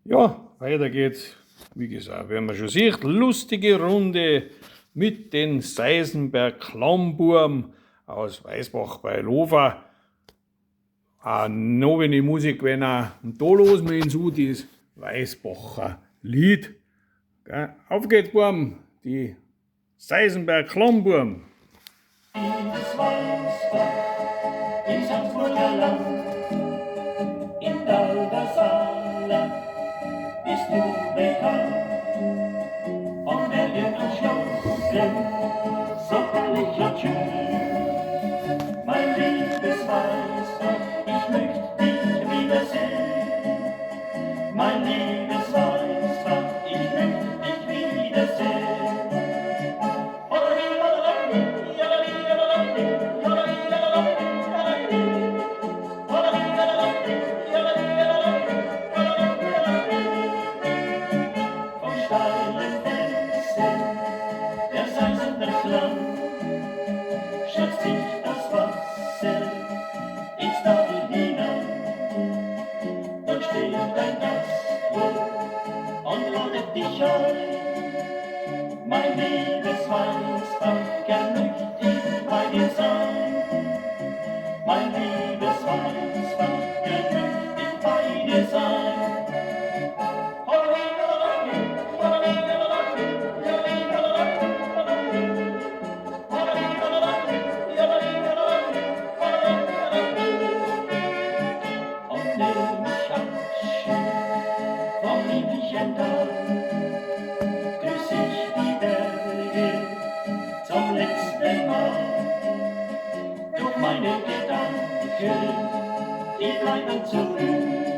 Ja, weiter geht's. Wie gesagt, wenn man schon sieht, lustige Runde mit den Seisenberg Klammburm aus Weißbach bei Lofer. Noch wenn die Musik, wenn und da los wir hinzu, das Weißbacher Lied. Gell? Auf geht's, Burm, die Seisenberg Klammburm. Dieses Weißbach im Salzburger Land, in Dalbersaale bist du bekannt. Von Bergen und Schlossen, so herrlich und schön. Mein liebes Weißbach, ich möchte dich wiedersehen. Mein liebes Weißbach, ich möchte dich wiedersehen. Schätzt sich das Wasser ins Tal hinein, dort steht ein Gasthof und ladet dich ein. Mein liebes Weißbach, gern möcht ich bei dir sein. Mein liebes Weißbach, gern möcht ich bei dir sein. Grüß ich die Berge zum letzten Mal. Doch meine Gedanken, die bleiben zurück.